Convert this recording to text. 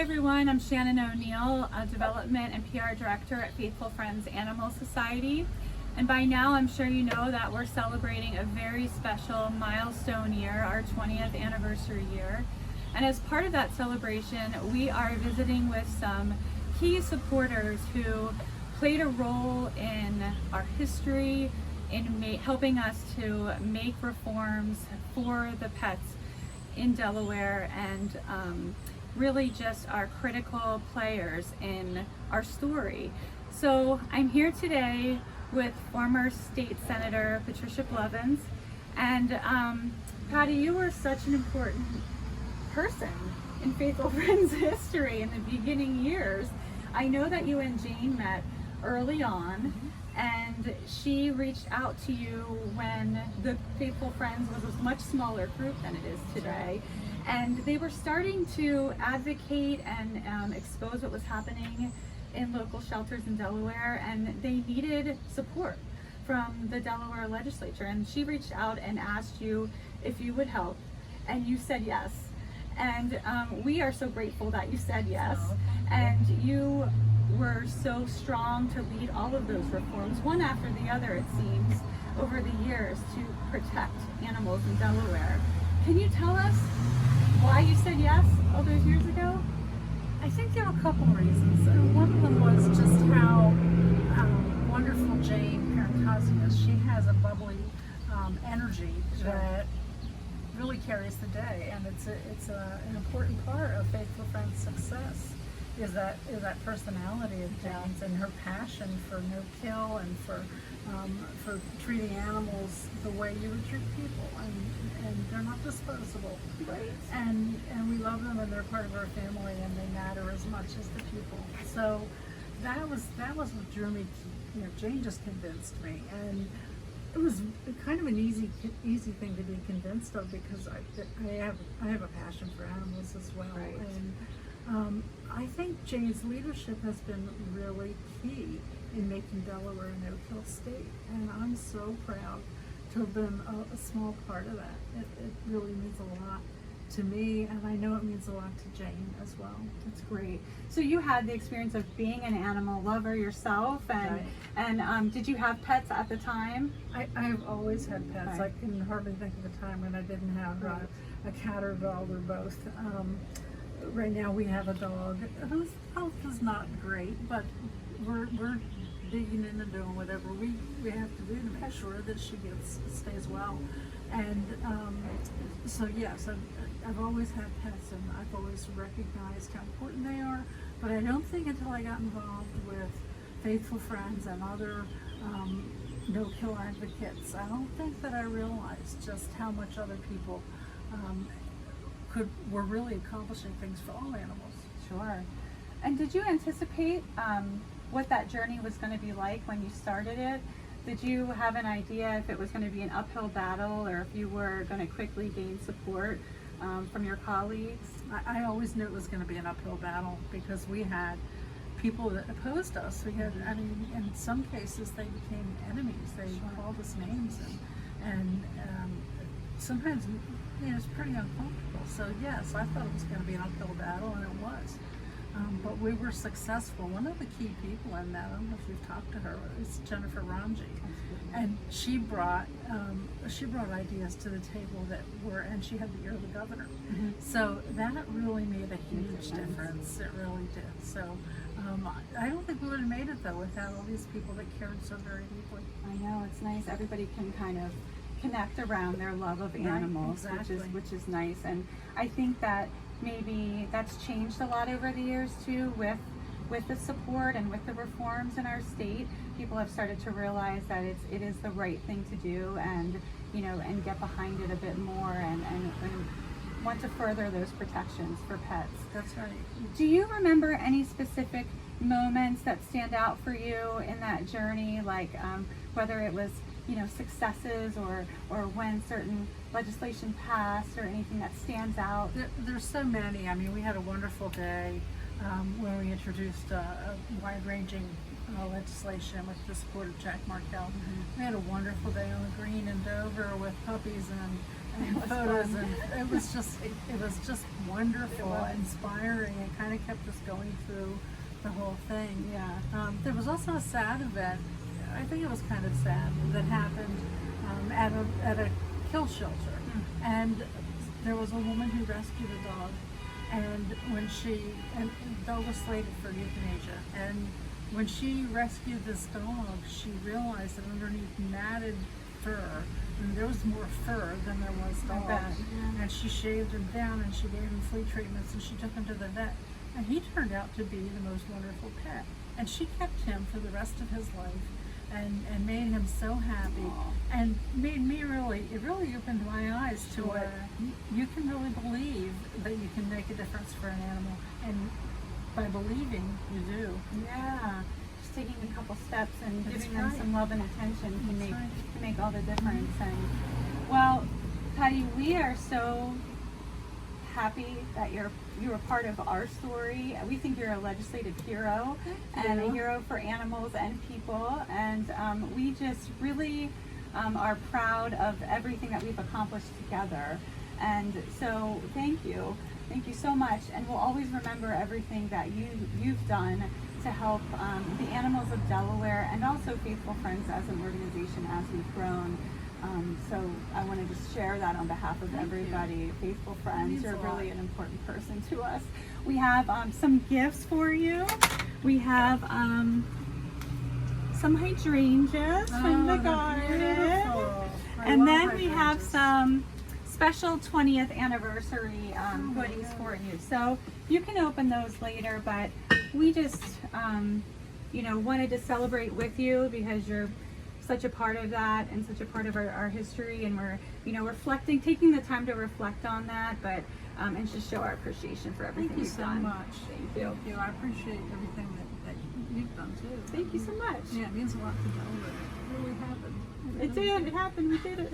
Hi everyone, I'm Shannon ONeill, a Development and PR Director at Faithful Friends Animal Society. And by now I'm sure you know that we're celebrating a very special milestone year, our 20th anniversary year. And as part of that celebration, we are visiting with some key supporters who played a role in our history, in helping us to make reforms for the pets in Delaware, and really just are critical players in our story. So I'm here today with former State Senator Patti Blevins. And Patti, you were such an important person in Faithful Friends history in the beginning years. I know that you and Jane met early on, and she reached out to you when the Faithful Friends was a much smaller group than it is today. And they were starting to advocate and expose what was happening in local shelters in Delaware, and they needed support from the Delaware legislature. And she reached out and asked you if you would help, and you said yes. And we are so grateful that you said yes. And you were so strong to lead all of those reforms, one after the other, it seems, over the years to protect animals in Delaware. Can you tell us why you said yes all those years ago? I think there are a couple of reasons. One of them was just how wonderful Jane Parentazzi is. She has a bubbly energy that really carries the day, and it's an important part of Faithful Friends' success. Is that personality of Jane's and her passion for no-kill and for treating animals the way you would treat people, and they're not disposable. Right. And we love them, and they're part of our family, and they matter as much as the people. So that was what drew me to, Jane just convinced me, and it was kind of an easy thing to be convinced of, because I have a passion for animals as well. Right. And I think Jane's leadership has been really key in making Delaware a no-kill state, and I'm so proud to have been a small part of that. It really means a lot to me, and I know it means a lot to Jane as well. That's great. So you had the experience of being an animal lover yourself, and Right. and did you have pets at the time? I've always had pets. Right. I can hardly think of a time when I didn't have a cat or a dog or both. Right now we have a dog whose health is not great, but we're digging in and doing whatever we have to do to make sure that she stays well. And so yes, I've always had pets, and I've always recognized how important they are. But I don't think until I got involved with Faithful Friends and other no-kill advocates, I don't think that I realized just how much other people were really accomplishing things for all animals. Sure. And did you anticipate what that journey was going to be like when you started it? Did you have an idea if it was going to be an uphill battle, or if you were going to quickly gain support from your colleagues? I always knew it was going to be an uphill battle, because we had people that opposed us. We had, I mean, in some cases they became enemies. They called us names, and sometimes it's pretty uncomfortable. So yes, I thought it was going to be an uphill battle, and it was. But we were successful. One of the key people in that, I don't know if you've talked to her, is Jennifer Ranji, and she brought ideas to the table that were, and she had the ear of the governor. So that really made a huge difference. It really did. So I don't think we would have made it though without all these people that cared so very deeply. I know, it's nice. Everybody can kind of connect around their love of animals, right, exactly. which is nice. And I think that maybe that's changed a lot over the years too, with the support and with the reforms in our state. People have started to realize that it is the right thing to do, and and get behind it a bit more, and want to further those protections for pets. That's right. Do you remember any specific moments that stand out for you in that journey, like whether it was successes or when certain legislation passed, or anything that stands out? There's so many. I mean, we had a wonderful day when we introduced a wide-ranging legislation with the support of Jack Markell. We had a wonderful day on the green in Dover with puppies and photos, and it was just wonderful, inspiring, and kind of kept us going through the whole thing. Yeah. There was also a sad event. I think it was kind of sad that happened at a kill shelter, and there was a woman who rescued a dog, and the dog was slated for euthanasia, and when she rescued this dog, she realized that underneath matted fur, and there was more fur than there was dog. And she shaved him down, and she gave him flea treatments, and she took him to the vet. And he turned out to be the most wonderful pet. And she kept him for the rest of his life, and made him so happy. Aww. And made me it really opened my eyes to Sure. it. You can really believe that you can make a difference for an animal, and by believing, you do. Yeah. Just taking a couple steps and That's giving them right. some love and attention can That's make right. can make all the difference. And well, Patti, we are so happy that you were part of our story. We think you're a legislative hero and a hero for animals and people, and we just really are proud of everything that we've accomplished together. And so thank you so much, and we'll always remember everything that you've done to help the animals of Delaware, and also Faithful Friends as an organization as we've grown. So I want to just share that on behalf of everybody. Faithful Friends, you're really an important person to us. We have some gifts for you. We have some hydrangeas from the garden. And then we have some special 20th anniversary goodies for you. So you can open those later, but we just wanted to celebrate with you because you're such a part of that and such a part of our history, and we're taking the time to reflect on that, but and just show our appreciation for everything you've done. Thank you so much. Thank you. I appreciate everything that you've done too. Thank you so much. Yeah, it means a lot to Delaware. It really happened. It did. It happened. We did it.